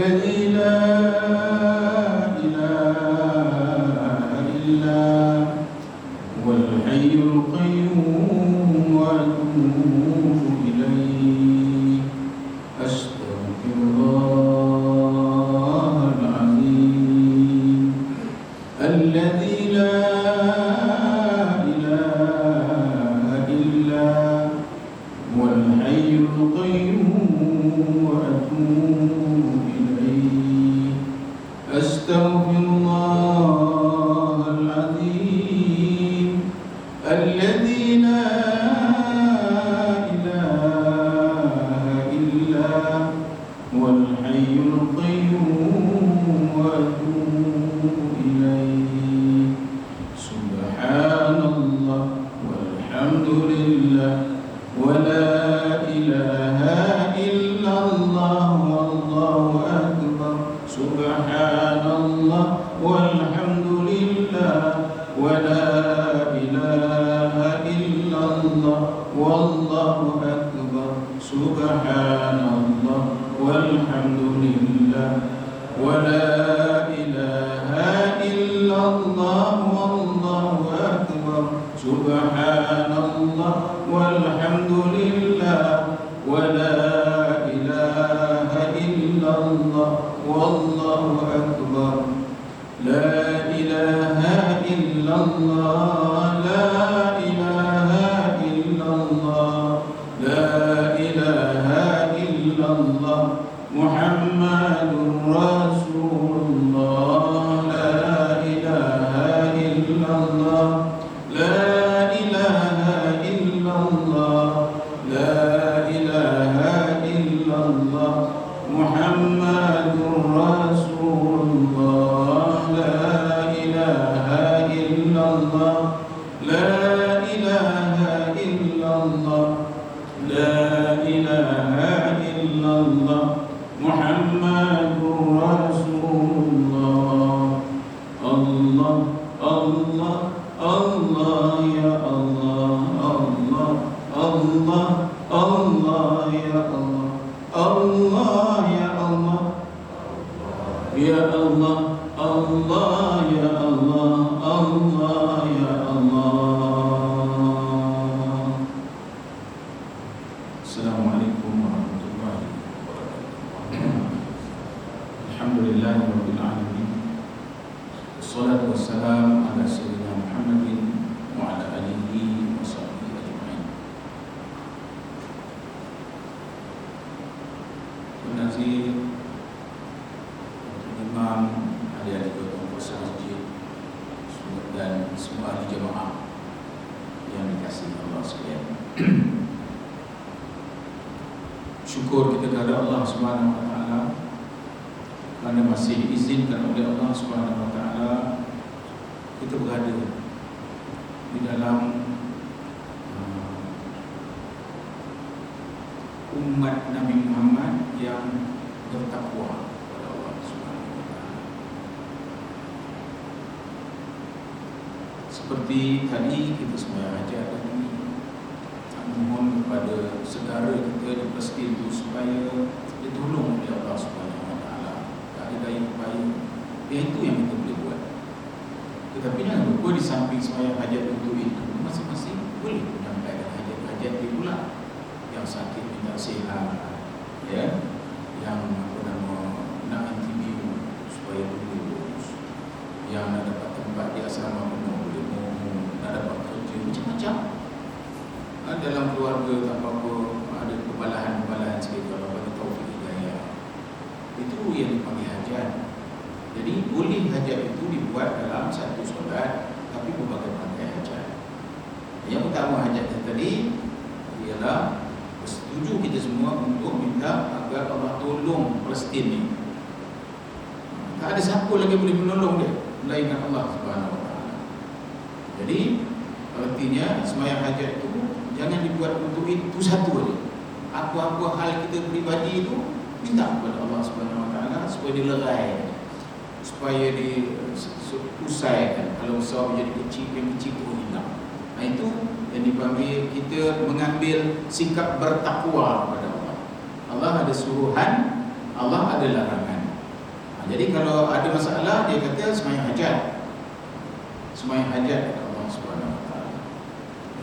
الذي لا إله إلا هو الحي القيوم وأتوب إليه أستغفر الله العظيم الذي لا إله إلا هو الحي القيوم وأتوب إليه أستغفر الله العظيم الذي لا إله إلا هو الحي القيوم وأتوب إليه سبحان الله والحمد لله ولا إله إلا الله والله أكبر سبحان الله والحمد لله ولا إله إلا الله والله أكبر سبحان الله والحمد لله ولا إله إلا الله والله أكبر سبحان الله والحمد لله ولا إله إلا الله والله أكبر لا إله إلا الله لا إله إلا الله لا إله إلا الله محمد رسول الله لا إله إلا الله لا إله إلا الله لا إله إلا الله محمد رسول الله لا إله إلا الله لا إله إلا الله لا إله إلا الله محمد رسول الله الله الله الله يا الله الله الله الله يا الله الله يا الله يا الله الله يا الله الله يا الله. Assalamualaikum warahmatullahi wabarakatuh. Alhamdulillahirabbil alamin. Wassalatu wassalamu ala sayyidina Muhammadin wa ala alihi wa sahbihi ajma'in. Penazir imam, adik-adik penguasa masjid dan semua ahli jemaah yang dikasihi Allah sekalian. Syukur kita kepada Allah Subhanahu wa taala kerana masih diizinkan oleh Allah Subhanahu wa taala kita berada di dalam umat Nabi Muhammad yang bertakwa kepada Allah Subhanahu wa taala. Seperti tadi kita semua hajat tadi, mohon kepada saudara kita di Palestin itu supaya ditolong oleh Allah Subhanahu wa taala. Tak ada daya upaya, itu yang kita boleh buat. Tetapi jangan lupa di samping sembahyang hajat untuk itu, masing-masing boleh menyampaikan hajat-hajat dia pula. Yang sakit minta sihat, ya, yang nak antibiu supaya lulus, yang nak dapat tempat di asrama penuh boleh mohon, nak dapat kerja, macam-macam. Dalam keluarga tak apa-apa, ada kebalahan-kebalahan sikit, kalau bagi taufik hidayah, itu yang dipanggil hajat. Jadi boleh hajat itu dibuat dalam satu solat, tapi berbagai macam hajat. Yang pertama hajat tadi ialah setuju kita semua untuk minta agar Allah tolong Palestin ni. Tak ada siapa lagi boleh menolong dia melainkan Allah Subhanahu wa taala. Jadi artinya sembahyang hajat itu jangan dibuat untuk itu satu saja. Apa-apa hal kita peribadi itu minta kepada Allah Subhanahu wa taala supaya dilerai, supaya diusaikan. Kalau usaha menjadi kecil, yang kecil itu hilang. Nah itu yang dipanggil kita mengambil sikap bertakwa kepada Allah. Allah ada suruhan, Allah ada larangan. Jadi kalau ada masalah, dia kata sembahyang hajat. Sembahyang hajat kepada Allah Subhanahu Wa Taala.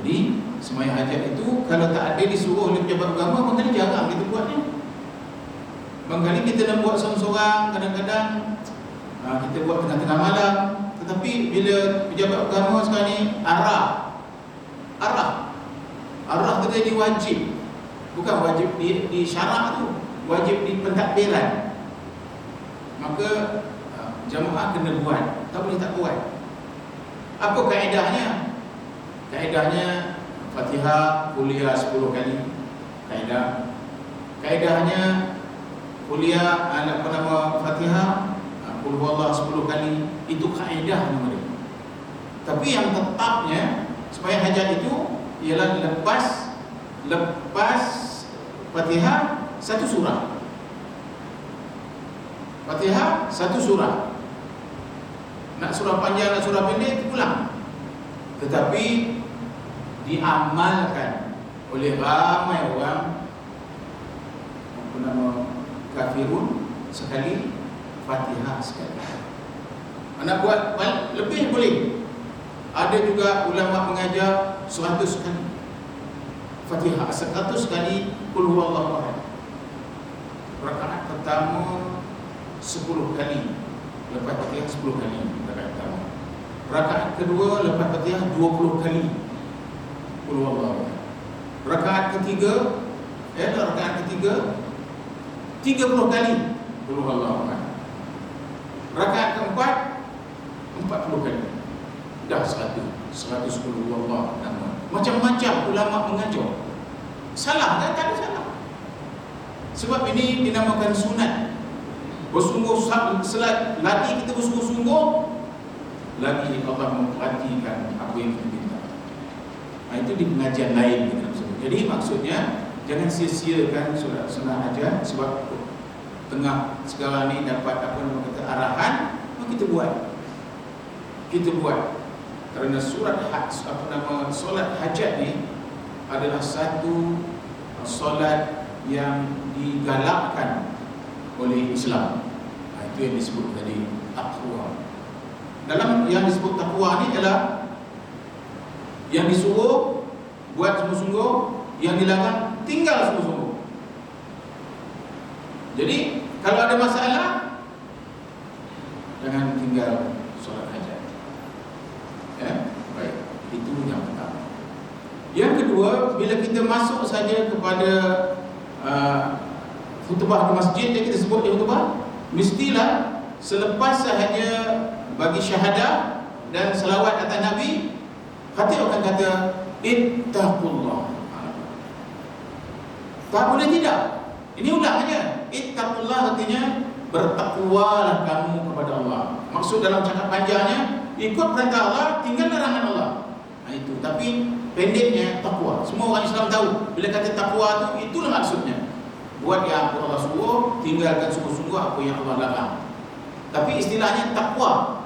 Jadi sembahyang hajat itu kalau tak ada disuruh oleh pejabat agama, mungkin jarang kita buatnya. Barangkali kita nak buat seorang-seorang, kadang-kadang kita buat tengah-tengah malam. Tetapi bila pejabat agama sekarang ni arah tu jadi wajib. Bukan wajib di syarak tu, wajib di pentadbiran. Maka jamaah kena buat, tak boleh tak buat. Apa kaedahnya? Kaedahnya Fatihah kuliah 10 kali. Kaedahnya kuliah Fatihah Qul huwallahu 10 kali. Itu kaedah nama dia. Tapi yang tetapnya supaya hajat itu ialah lepas Fatihah satu surah. Fatihah satu surah. Nak surah panjang, nak surah pendek itu pulang. Tetapi diamalkan oleh ramai orang kafirun sekali, Fatihah sekali. Anak buat lebih boleh. Ada juga ulama mengajar 100 kali Fatihah, 100 kali Qul huwallahu ahad. Rakaat pertama 10 kali, lepas Fatihah 10 kali rakaat pertama. Rakaat kedua lepas Fatihah 20 kali Qul huwallahu ahad. Rakaat ketiga 30 kali Qul huwallahu ahad. Rakaat keempat 40 kali. Dah 100 Qul huwallahu ahad. Macam-macam ulama mengajar. Salah kan? Tak ada salah. Sebab ini dinamakan sunat. Bersungguh selat lagi kita bersungguh-sungguh, lagi Allah memperhatikan apa yang kita minta. Itu di pengajian lain kita sebut. Jadi maksudnya jangan sia-siakan solat sunat hajat. Sebab tengah sekarang ni dapat arahan, kita buat. Kerana solat hajat ni adalah satu solat yang digalakkan oleh Islam. Itu yang disebut tadi taqwa. Dalam yang disebut taqwa ni adalah yang disuruh buat sungguh-sungguh, yang dilarang tinggal sungguh-sungguh. Jadi kalau ada masalah, jangan tinggal solat hajat. Baik, itu yang pertama. Yang kedua, bila kita masuk saja kepada khutbah di masjid yang kita sebut di khutbah, mestilah selepas sahaja bagi syahadah dan selawat atas Nabi, khatib akan kata ittaqullah. Tak boleh tidak. Ini ulangannya. Ittaqullah artinya bertakwalah kamu kepada Allah. Maksud dalam cakap panjangnya, ikut perintah Allah, tinggal larangan Allah. Itu. Tapi pendeknya takwa. Semua orang Islam tahu bila kata takwa tu, itulah maksudnya. Buat yang Allah suruh, tinggalkan sungguh-sungguh apa yang Allah larang. Tapi istilahnya takwa.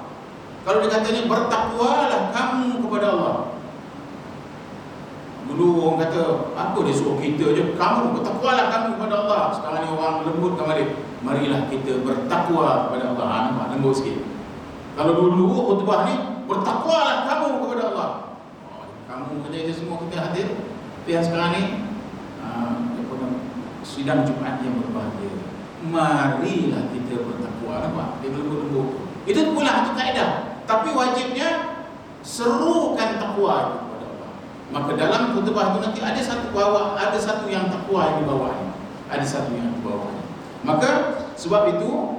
Kalau dia katanya bertakwalah kamu kepada Allah. Dulu orang kata, apa dia suruh kita je, kamu bertakwalah kamu kepada Allah. Sekarang ni orang lembut kepada dia, marilah kita bertakwa kepada Allah. Nampak lembut sikit. Kalau dulu khutbah ni, bertakwalah kamu kepada Allah. Kamu kerja itu semua kita hadir. Tapi yang sekarang ni sidang Jumaat yang berbahagia. Marilah kita bertakwa. Nampak? Dia lembut-lembut. Itu pula itu kaedah. Tapi wajibnya serukan takwa itu kepada Allah. Maka dalam khutbah itu nanti ada satu yang takwa yang di bawahnya. Ada satu yang di bawahnya. Maka sebab itu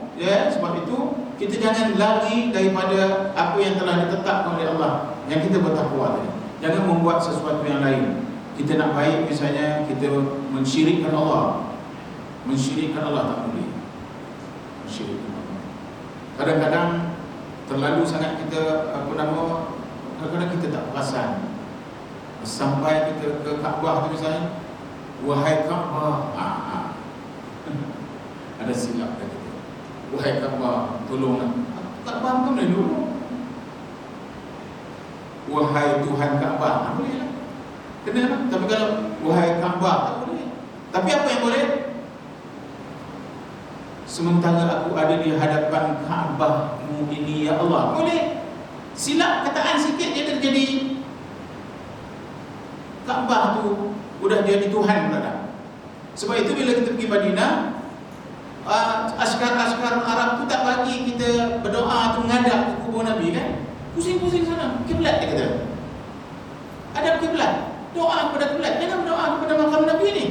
kita jangan lari daripada apa yang telah ditetapkan oleh Allah, yang kita bertakwa tadi. Jangan membuat sesuatu yang lain. Kita nak baik, misalnya kita mensyirikkan Allah. Mensyirikkan Allah tak boleh. Mensyirikkan Allah. Kadang-kadang terlalu sangat kita kadang-kadang kita tak perasan. Sampai kita ke Kaabah tu misalnya, wahai Kaabah, ada silap kata dia. Wahai Kaabah, tolonglah. Kaabah kan boleh dulu. Wahai Tuhan Kaabah, boleh lah. Kena lah. Tapi kalau wahai Kaabah, tak boleh. Tapi apa yang boleh? sementara aku ada di hadapan Kaabahmu ini, ya Allah. Boleh silap kataan sikit dia terjadi Kaabah tu udah jadi Tuhan pula dah. Sebab itu bila kita pergi Madinah, askar-askar Arab tu tak bagi kita berdoa tu menghadap ke kubur Nabi kan. Pusing-pusing sana, kiblat dia kata. Ada kiblat, doa kepada kiblat, jangan berdoa kepada makam Nabi ni.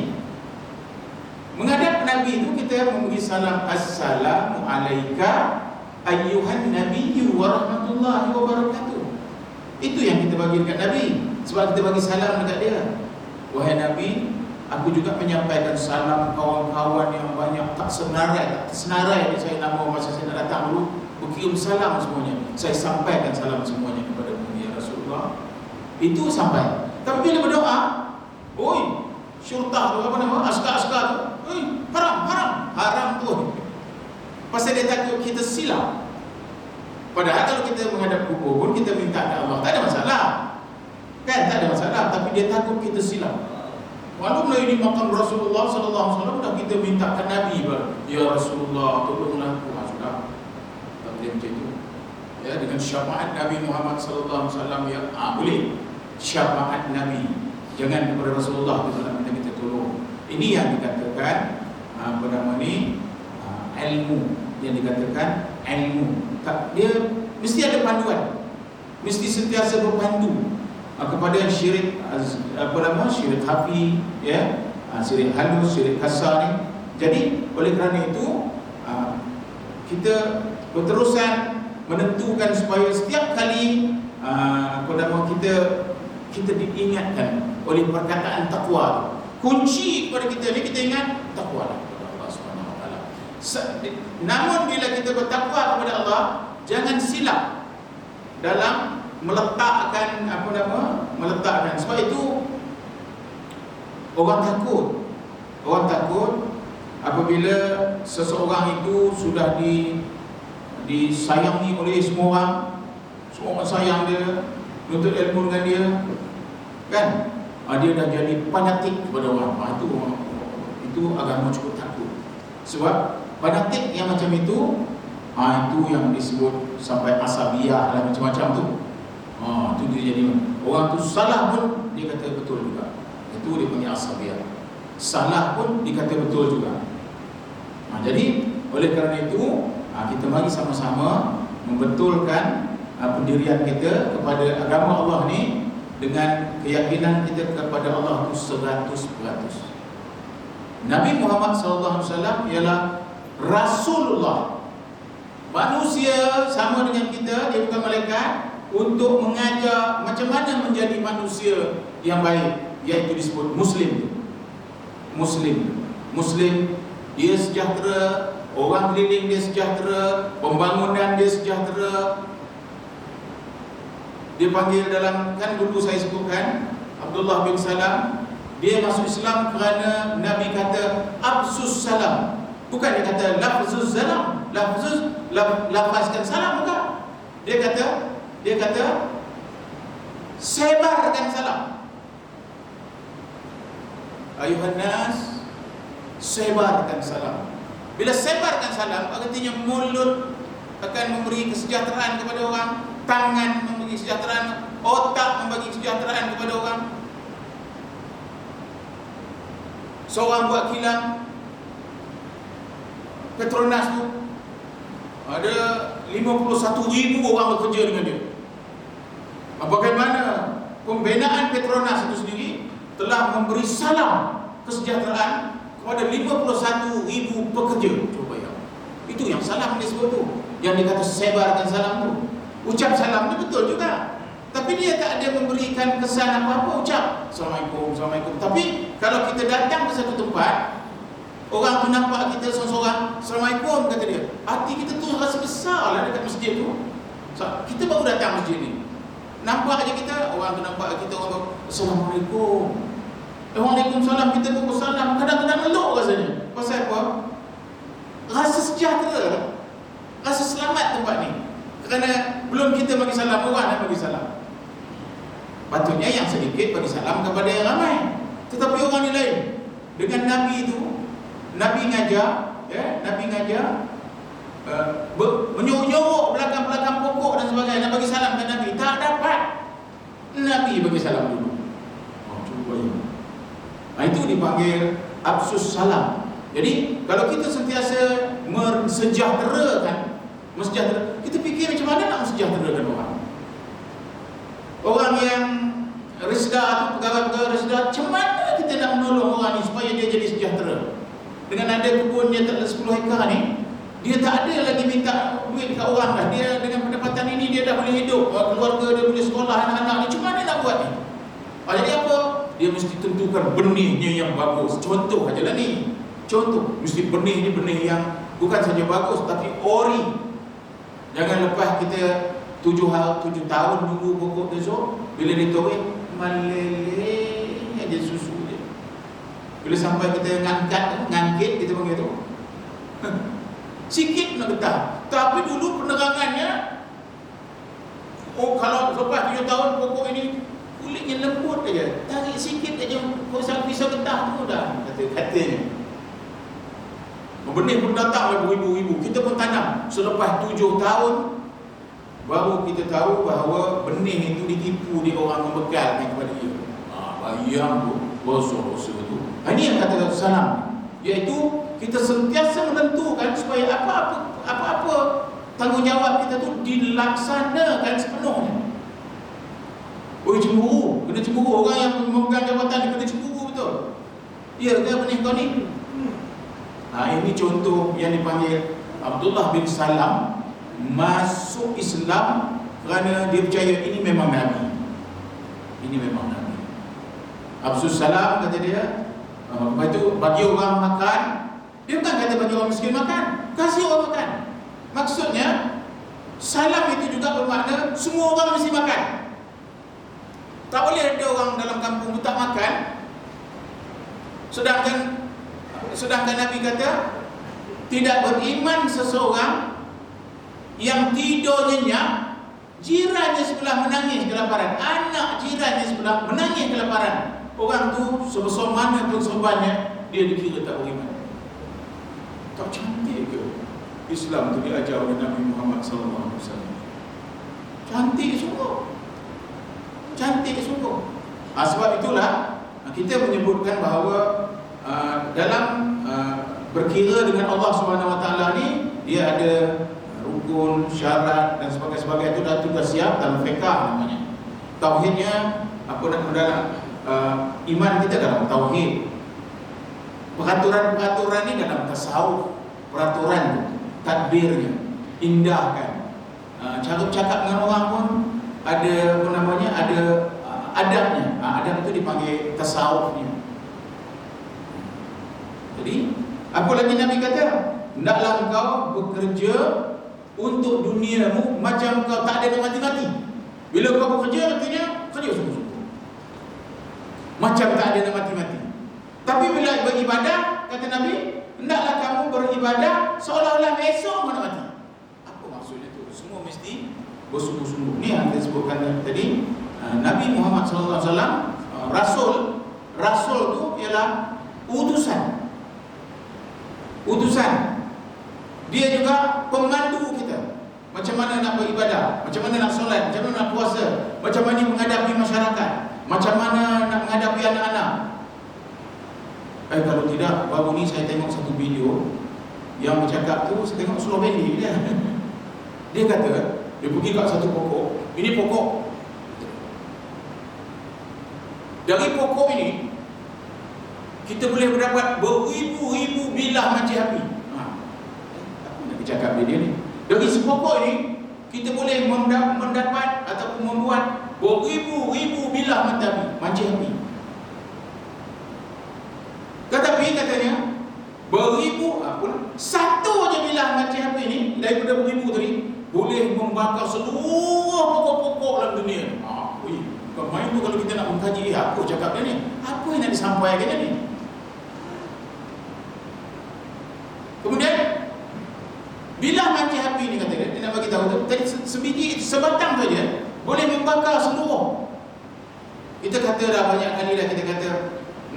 Menghadap Nabi itu kita memberi salam, assalamu alayka ayyuhan nabiyyu wa rahmatullahi wa barakatuh. Itu yang kita bagi dekat Nabi. Sebab kita bagi salam dekat dia. Wahai Nabi, aku juga menyampaikan salam kawan-kawan yang banyak tak tersenarai saya nama masa saya nak datang dulu, berkirim salam semuanya. Saya sampaikan salam semuanya kepada ya Rasulullah. Itu sampai. Tapi bila berdoa, oi, syurtah tu apa nama? Askar-askar tu, oi, haram tu. Pasal dia takut kita silap. Padahal kalau kita menghadap kubur pun kita minta kepada Allah, tak ada masalah. Kan tak ada masalah, tapi dia takut kita silap. Walaupun ini makam Rasulullah sallallahu alaihi wasallam, dah kita minta ke Nabi, ya Rasulullah tolonglah aku, sudah. Tak boleh macam itu. Ya, dengan syafaat Nabi Muhammad sallallahu alaihi wasallam, ya, boleh. Syafaat Nabi. Jangan kepada Rasulullah sallallahu minta kita tolong. Ini yang dikatakan apa nama ni? Ilmu. Yang dikatakan ilmu. Dia mesti ada panduan. Mesti sentiasa berpandu kepada syirik syirik hafi, ya, syirik halus, syirik kasar ni. Jadi oleh kerana itu kita berterusan menentukan supaya setiap kali kita diingatkan oleh perkataan takwa. Kunci kepada kita ni, kita ingat takwa kepada Allah Subhanahu Wa Taala. Namun bila kita bertakwa kepada Allah, jangan silap dalam meletakkan sebab itu orang takut apabila seseorang itu sudah disayangi oleh semua orang sayang dia, nuntut ilmu dengan dia kan, dia dah jadi fanatik kepada orang. Itu agama cukup takut. Sebab fanatik yang macam itu yang disebut sampai asabiah lah, macam-macam tu. Itu dia jadi orang tu salah pun dia kata betul juga. Itu dia punya asabiah. Salah pun dikata betul juga. Jadi oleh kerana itu kita mari sama-sama membetulkan pendirian kita kepada agama Allah ni dengan keyakinan kita kepada Allah itu 100%. Nabi Muhammad SAW ialah Rasulullah. Manusia sama dengan kita, dia bukan malaikat, untuk mengajar macam mana menjadi manusia yang baik, iaitu disebut Muslim. Muslim, dia sejahtera, orang keliling dia sejahtera, pembangunan dia sejahtera. Dia panggil dalam, kan dulu saya sebutkan Abdullah bin Salam, dia masuk Islam kerana Nabi kata absus salam. Bukan dia kata lafzuz salam, lafazkan salam, bukan. Dia kata sebarkan salam. Ayuhan nas, sebarkan salam. Bila sebarkan salam, artinya mulut akan memberi kesejahteraan kepada orang, tangan memberi kesejahteraan, otak memberi kesejahteraan kepada orang. Seorang buat kilang Petronas tu, ada 51,000 orang bekerja dengan dia. Bagaimana pembinaan Petronas itu sendiri telah memberi salam kesejahteraan kepada 51,000 pekerja. Coba ya, itu yang salam disebut tu, yang dikata sebarkan salam tu. Ucap salam itu betul juga, tapi dia tak ada memberikan kesan apa-apa. Ucap Assalamualaikum. Tapi kalau kita datang ke satu tempat, orang tu nampak kita seorang-seorang, Assalamualaikum kata dia, hati kita tu rasa besar lah dekat masjid tu. Kita baru datang masjid ni, nampak aja kita, orang tu nampak kita, orang Assalamualaikum, Waalaikumsalam, kita pun bersalam. Kadang-kadang meluk rasanya. Pasal apa? Rasa sejahtera, rasa selamat tempat ni. Kerana belum kita bagi salam, orang yang bagi salam. Patutnya yang sedikit bagi salam kepada yang ramai. Tetapi orang ni lain. Dengan Nabi itu, Nabi ngajar Nabi ngajar menyuruh-nyuruh belakang-belakang pokok dan sebagainya, nak bagi salam ke Nabi, tak dapat. Nabi bagi salam dulu. Cuba ya. Itu dipanggil absus salam. Jadi kalau kita sentiasa mensejahterakan, kita fikir macam mana nak mensejahterakan orang. Orang yang resda atau pegawai-pegawai resda, macam mana kita nak menolong orang ni supaya dia jadi sejahtera? Dengan ada kebun dia tak ada 10 hektar ni, dia tak ada lagi minta duit kat orang dah. Dia dengan pendapatan ini dia dah boleh hidup, keluarga dia boleh sekolah, anak-anak ni. Macam mana nak buat ni? Jadi apa? Dia mesti tentukan benihnya yang bagus. Contoh aja lah ni. Contoh, mesti benih ni benih yang bukan saja bagus tapi ori. Jangan lepas kita 7 tahun nunggu pokok tu, bila dituai meleleh aja susu dia. Bila sampai kita ngangkit kita panggil tu sikit nak getah. Tapi dulu penerangannya, kalau lepas 7 tahun pokok ini kulitnya lembut aja, tarik sikit aja pisau getah tu dah katanya. Benih pun datang beribu-ribu, kita pun tanam. Selepas 7 tahun baru kita tahu bahawa benih itu ditipu di orang membekalkan kepada dia. Bayang tu, bosok-bosok tu. Ini yang kata salam, iaitu kita sentiasa menentukan supaya apa-apa tanggungjawab kita tu dilaksanakan sepenuhnya. Cemburu, kena cemburu. Orang yang memegang jabatan dia kena cemburu betul. Ya ke benih kau ni? Ini contoh yang dipanggil Abdullah bin Salam masuk Islam kerana dia percaya ini memang Nabi. Ini memang Nabi. Absus salam kata dia. Lepas itu bagi orang makan. Dia bukan kata bagi orang miskin makan, kasih orang makan. Maksudnya salam itu juga bermakna semua orang mesti makan. Tak boleh ada orang dalam kampung tak makan. Sedangkan Nabi kata tidak beriman seseorang yang tidur nyenyak, jirannya sebelah menangis kelaparan, anak jirannya sebelah menangis kelaparan. Orang tu sebesar mana pun sorbannya, dia dikira tak beriman. Tak cantik ke Islam tu diajar oleh Nabi Muhammad SAW? Cantik sungguh. Cantik sungguh. Sebab itulah kita menyebutkan bahawa dalam berkira dengan Allah SWT ni, dia ada rukun, syarat dan sebagainya. Itu dah siap dalam fiqh namanya. Tauhidnya dalam iman kita dalam tauhid. Peraturan-peraturan ni dalam tasawuf. Peraturan, tadbirnya, indahkan. Cara bercakap dengan orang pun ada ada adabnya. Adab itu dipanggil tasawufnya. Jadi apa lagi Nabi kata? Hendaklah engkau bekerja untuk duniamu macam kau tak ada nak mati-mati. Bila kau bekerja, artinya kerja sungguh-sungguh, macam tak ada nak mati-mati. Tapi bila beribadah, kata Nabi, hendaklah kamu beribadah seolah-olah besok nak mati. Apa maksudnya tu? Semua mesti bersungguh-sungguh. Ni yang kita sebutkan tadi. Nabi Muhammad SAW, Rasul tu ialah utusan. Dia juga pemandu kita. Macam mana nak beribadah, macam mana nak solat, macam mana nak puasa, macam mana menghadapi masyarakat, macam mana nak menghadapi anak-anak. Kalau tidak, baru ni saya tengok satu video yang bercakap tu, saya tengok slow banding dia. Dia kata, dia pergi kat satu pokok. Ini pokok. Dari pokok ini kita boleh mendapat beribu-ribu bilah manci api. Aku nak bercakap dia ni. Dari sepokok ini kita boleh mendapat ataupun membuat beribu-ribu bilah manci api. Tetapi katanya satu aja bilah manci api ni daripada beribu tadi boleh membakar seluruh pokok-pokok dalam dunia. Bukan main tu kalau kita nak mengkaji apa cakap dia ni, apa yang nak disampaikan dia ni. Kemudian bilah manci api ni kata dia nak bagi tahu tu, tadi sebiji sebatang saja boleh membakar seluruh. Kita kata dah banyak kali dah, kita kata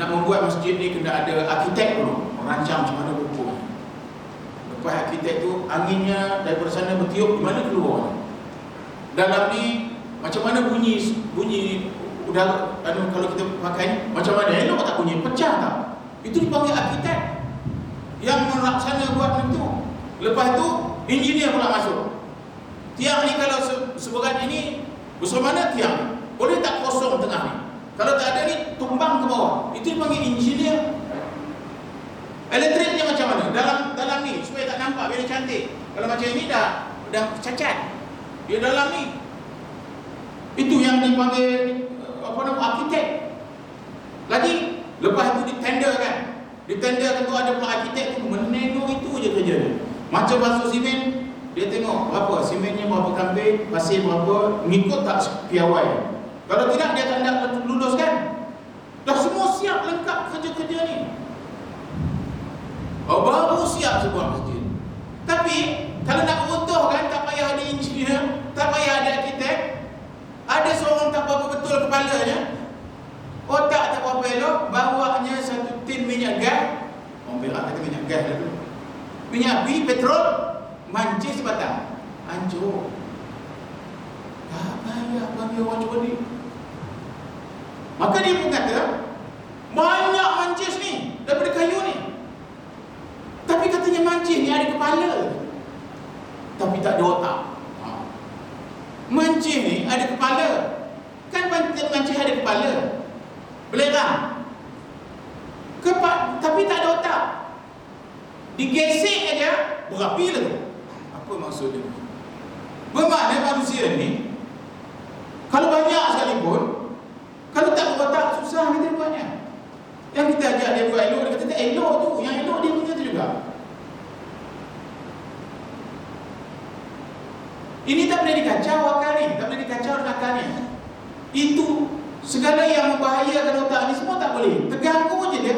nak membuat masjid ni kena ada arkitek dulu, merancang macam mana pokok. lepas arkitek tu anginnya daripada sana bertiup, di mana keluar? Dalam ni macam mana bunyi udara kalau kita pakai macam mana? Elok tak bunyi? Pecah tak? Itu dipanggil arkitek yang melaksana buat macam tu. Lepas tu engineer pula masuk. Tiang ni kalau seberat ini, besar mana tiang? Boleh tak kosong tengah ni? Kalau tak ada ni, tumbang ke bawah. Itu dipanggil engineer. Elektriknya macam mana? Dalam ni, supaya tak nampak, biar cantik. Kalau macam ini dah cacat. Dia dalam ni. Itu yang dipanggil arkitek. Lagi, lepas itu ditenderkan. Ditenderkan tu ada pula arkitek tu menengok itu je kerja dia. Macam basuh simen, dia tengok berapa simennya, berapa kambing, pasir berapa, ngikut tak piawai. Kalau tidak dia tak nak lulus kan. Dah semua siap lengkap kerja-kerja ni. Baru siap sebuah masjid. Tapi kalau nak runtuhkan, tak payah ada engineer, tak payah ada arkitek. Ada seorang tak berapa betul kepalanya, otak tak berapa elok, bawanya satu tin minyak gas. Orang Perak kata minyak gas dah tu. Minyak api, petrol, mancis sebatang, hancur. Tak payah panggil orang cuba ni. Maka dia pun kata, banyak mancis ni daripada kayu ni. Tapi katanya mancis ni ada kepala, tapi tak ada otak. Mancis ni ada kepala. Kan mancis ada kepala, belerang, tapi tak ada otak. Digesek aja berapi lah tu. Apa maksudnya? Bermakna manusia ni kalau banyak sekalipun, kalau tak berotak, susah kita buatnya. Yang kita ajak dia buat elok, dia kata tak elok tu. Yang elok dia punya tu juga. Ini tak boleh dikacau akal ni, tak boleh dikacau akal ni. Itu segala yang membahayakan otak ni semua tak boleh. Terganggu je dia.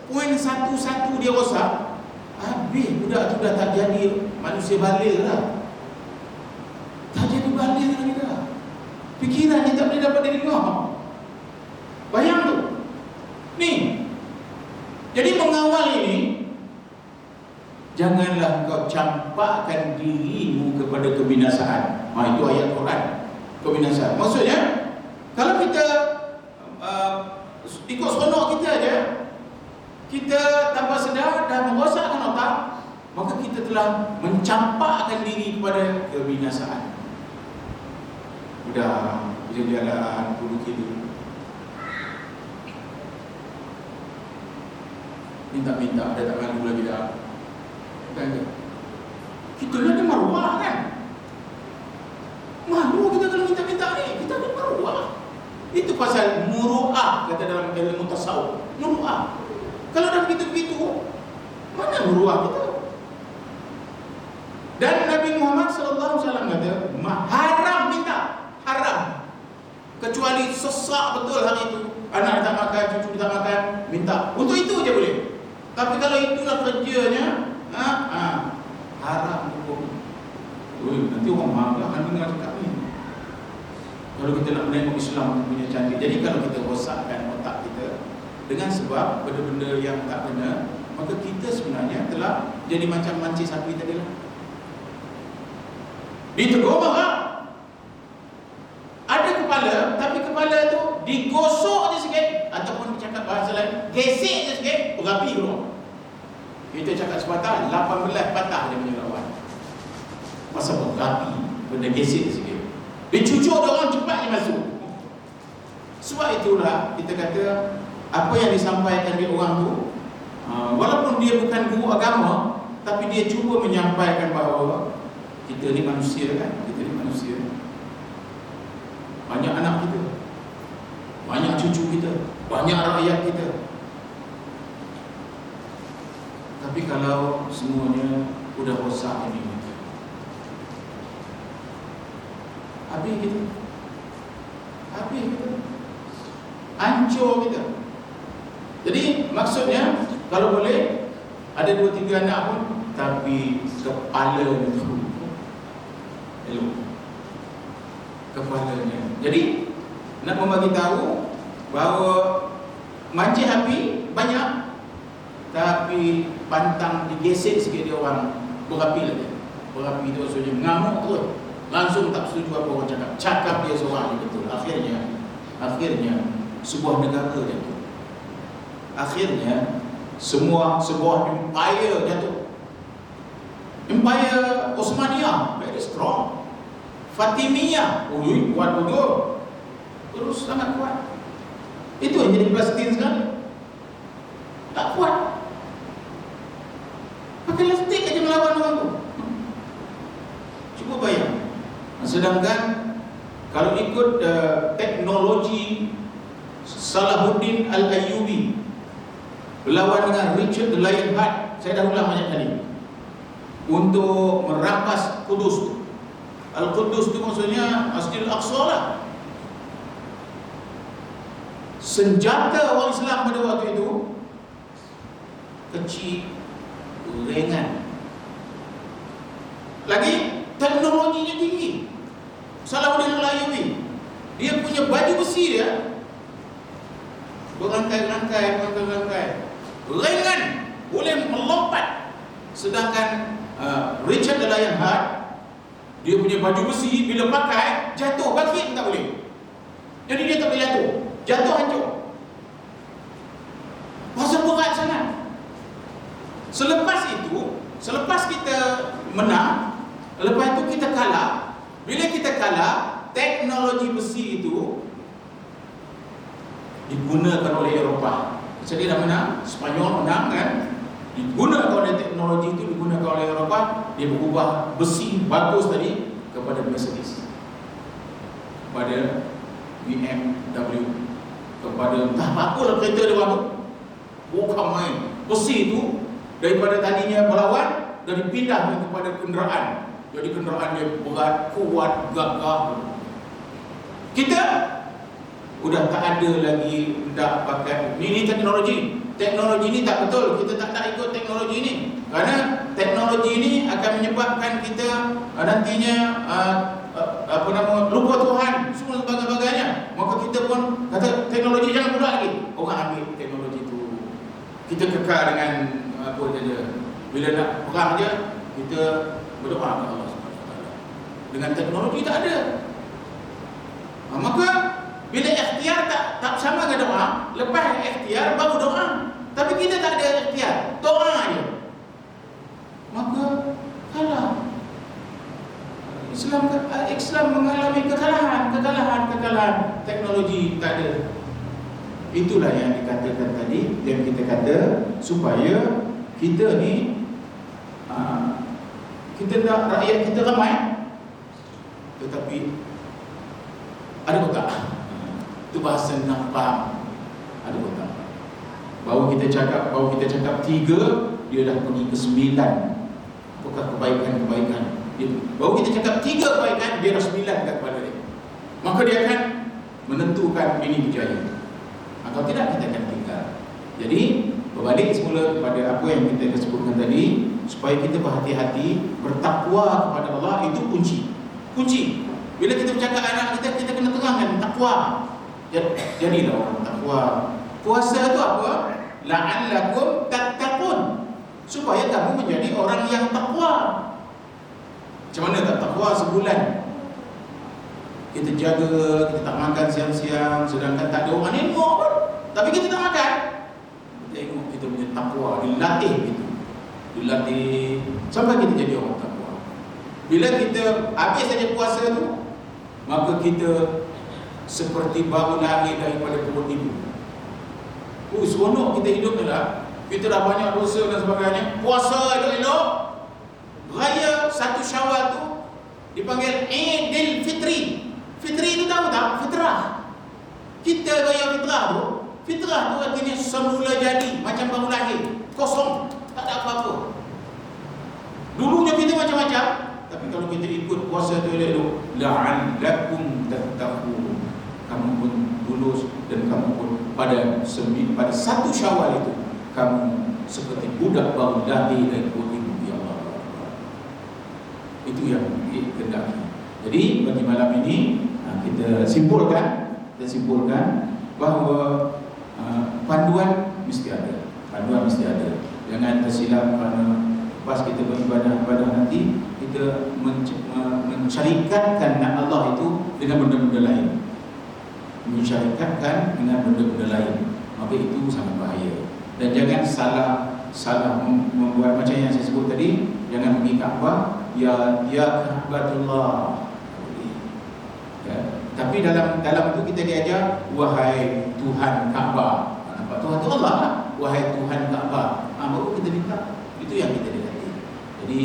Poin satu-satu dia rosak, habis budak tu dah tak jadi manusia balik lah. Tak jadi balik lagi dah. Fikiran ni tak boleh dapat didengar. Bayang tu. Ni. Jadi mengawal ini, janganlah kau campakkan dirimu kepada kebinasaan. Itu ayat Quran. Kebinasaan. Maksudnya, kalau kita ikut seronok kita aja, kita tanpa sedar dah merosakkan otak, maka kita telah mencampakkan diri kepada kebinasaan. Udah berjalan 10 kilo, minta-minta, ada tak malu lagi dah. Bukan ke? Kita ni ada maruah kan? Malu kita kalau minta-minta ni. Kita ada maruah. Itu pasal muru'ah, kata dalam ilmu tasawuf. Muru'ah. Kalau dah begitu-begitu, mana muru'ah kita? Dan Nabi Muhammad SAW kata, haram minta. Haram. Kecuali sesak betul hari itu, anak tak makan, cucu tak makan, minta. Untuk itu je boleh. Tapi kalau itulah kerjanya, haram hukum. Nanti orang marah kan dengar cakap ni. Kalau kita nak menengok Islam punya cantik. Jadi kalau kita rosakkan otak kita dengan sebab benda-benda yang tak benar, maka kita sebenarnya telah jadi macam mancis sapi tadi lah. Ditegur marah. Ada kepala, tapi kepala tu digosok je sikit, ataupun dicakap bahasa lain, gesek je sikit, berapi keluar. Kita cakap sepatah, 18 patah dia punya lawan. Masa berapi, benda gesek sikit. Dia cucuk dia orang, cepat je masuk. Sebab itulah kita kata, apa yang disampaikan dia orang tu, walaupun dia bukan guru agama, tapi dia cuba menyampaikan bahawa kita ni manusia kan, kita ni manusia. Banyak anak kita, banyak cucu kita, banyak rakyat kita. Tapi kalau semuanya sudah rosak ini, habis kita, hancur kita. Jadi maksudnya, kalau boleh ada 2-3 anak pun, tapi kepala itu elok, kepalanya. Jadi nak membagi tahu bahawa mancis api banyak, tapi pantang digesek sikit dia orang berapi lagi. Berapi itu maksudnya mengamuk terus. Langsung tak setuju apa orang cakap. Cakap dia seorang je betul. Akhirnya sebuah negara jatuh. Akhirnya sebuah empire jatuh. Empire Osmaniyah very strong. Fatimiyah, kuat betul. Terus sangat kuat. Itu yang jadi Palestin sekarang. Tak kuat. Pakai lastik aja melawan orang tu. Cuba bayang. Sedangkan kalau ikut teknologi Salahuddin Al-Ayyubi berlawan dengan Richard the Lionheart, saya dah ulang banyak kali, untuk merampas Kudus. Al-Qudus itu maksudnya Masjidil Aqsa lah. Senjata orang Islam pada waktu itu kecil, ringan. Lagi teknologinya tinggi. Salahuddin Al-Ayyubi, dia punya baju besi dia berangkai-rangkai, ringan, boleh melompat. Sedangkan Richard the Lionheart, dia punya baju besi, bila pakai jatuh bangkit tak boleh. Jadi dia tak boleh jatuh hancur. Pasal berat sangat. Selepas kita menang, lepas itu kita kalah. Bila kita kalah, teknologi besi itu digunakan oleh Eropah. Jadi dah menang, Spanyol menang kan? Digunakan oleh teknologi itu, digunakan oleh Eropah. Dia berubah besi bagus tadi kepada Mercedes, kepada BMW, kepada entah apa kereta dia buat. Bukan main. Besi itu daripada tadinya melawan, dari pindah kepada kenderaan. Jadi kenderaan dia berat, kuat, gagah. Kita udah tak ada lagi dah pakai ini teknologi. Teknologi ini tak betul. Kita tak nak ikut teknologi ini. Kerana teknologi ini akan menyebabkan kita nantinya lupa Tuhan, semua sebagainya. Maka kita pun kata teknologi jangan pula lagi. Orang ambil teknologi itu. Kita kekal dengan apa saja. Bila nak perang je, kita berdoa kepada Allah SWT. Dengan teknologi tak ada. Maka bila ikhtiar tak sama dengan doa, lepas ikhtiar baru doa. Tapi kita tak ada ikhtiar, doa je. Maka kalah. Islam mengalami kekalahan. Teknologi tak ada. Itulah yang dikatakan tadi, yang kita kata supaya kita ni kita nak rakyat kita ramai, tetapi ada kotak. Itu bahasa nampak. Ada kotak. Baru kita cakap 3, dia dah pergi ke 9. Apakah kebaikan-kebaikan? Baru kita cakap 3 kebaikan, dia dah 9 kepada dia. Maka dia akan menentukan ini berjaya atau tidak, kita akan tinggal. Jadi berbalik semula kepada apa yang kita sebutkan tadi, supaya kita berhati-hati, bertakwa kepada Allah. Itu kunci. Bila kita bercakap anak kita kena terangkan takwa. Jadilah orang takwa. Puasa itu apa? La'allakum tattaqun, supaya kamu menjadi orang yang takwa. Macam mana tak takwa sebulan? Kita jaga, kita tak makan siang-siang, sedangkan tak ada orang nengok pun, tapi kita tak makan. Tengok kita punya takwa, dilatih gitu. Dilatih sampai kita jadi orang takwa. Bila kita habis saja puasa tu, maka kita seperti baru lahir daripada perut ibu. Seronok kita hidup ni lah. Kita dah banyak dosa dan sebagainya. Puasa elok-elok. Raya 1 Syawal tu dipanggil Aidil Fitri. Fitri tu tahu tak? Fitrah. Kita raya fitrah tu, fitrah tu artinya semula jadi, macam baru lahir, kosong, tak ada apa-apa. Dulunya kita macam-macam, tapi kalau kita ikut puasa tu elok-elok, la'allakum tattaqun, kamu pun lulus, dan kamu pun pada 1 Syawal itu kamu seperti budak baru lahir dari perut ibu. Ya Allah. Itu yang dikehendaki. Jadi bagi malam ini kita simpulkan bahawa panduan mesti ada. panduan mesti ada. Jangan tersilap kerana pas kita beribadah nanti kita mensyarikatkan Allah itu dengan benda-benda lain, mensyarikatkan dengan benda-benda lain, maka itu sangat bahaya. Dan jangan salah membuat macam yang saya sebut tadi. Jangan pergi Kaabah, ya Ka'batullah. Ya. Tapi dalam itu kita diajar, wahai Tuhan Kaabah. Nampak Tuhan itu Allah lah. Wahai Tuhan Kaabah. Baru kita minta. Itu yang kita dikati. Jadi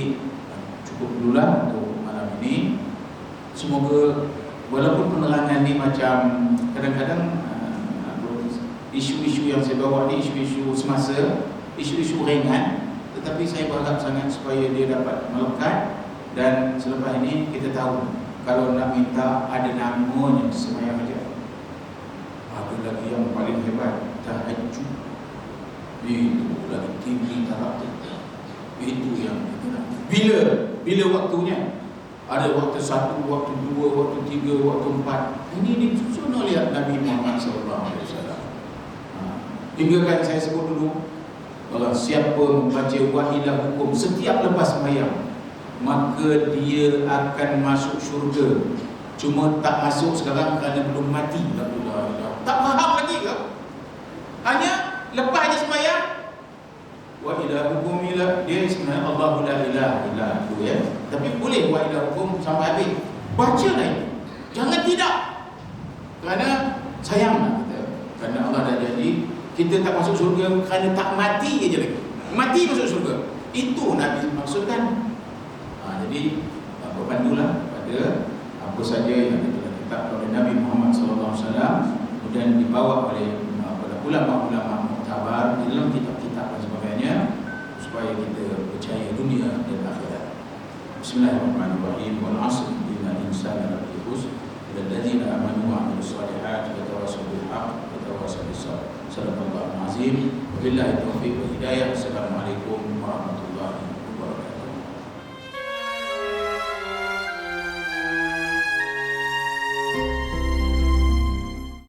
cukup dululah untuk malam ini. Semoga walaupun penerangan ni macam kadang-kadang isu-isu yang saya bawa ni isu-isu semasa, isu-isu ringan, tetapi saya berharap sangat supaya dia dapat melekat. Dan selepas ini kita tahu kalau nak minta ada namanya semayang aja. Ada lagi yang paling hebat, tahajud. Itu lagi tinggi taraf kita. Itu yang kita nak. Bila waktunya? Ada waktu 1, waktu 2, waktu 3, waktu 4. Ini disusun oleh Nabi Muhammad SAW. Hingga kan saya sebut dulu, kalau siapa membaca wahilah hukum setiap lepas sembahyang, maka dia akan masuk syurga. Cuma tak masuk sekarang kerana belum mati. Tak faham lagi ke? Hanya lepas je sembahyang, wahilah hukum ialah dia sebenarnya Allahu la ilaha illa hu, ya. Tapi boleh wahilah hukum sampai habis. Baca lagi. Jangan tidak. Kerana sayanglah kita. Kerana Allah dah janji kita tak masuk syurga kerana tak mati je lagi. Mati masuk syurga. Itu Nabi maksudkan. Jadi berpandulah pada apa saja yang ditetapkan oleh Nabi Muhammad SAW, kemudian dibawa oleh ulama-ulama muktabar di dalam kitab-kitab dan sebagainya, supaya kita percaya dunia dan akhirat. Bismillahirrahmanirrahim. Wal 'asr innal insana lafi khusr illa alladziina aamanu wa 'amilus shalihaati wa tawassaw bil haqq wa tawassaw bis sabr. Sadaqallahul 'azim. Wabillahi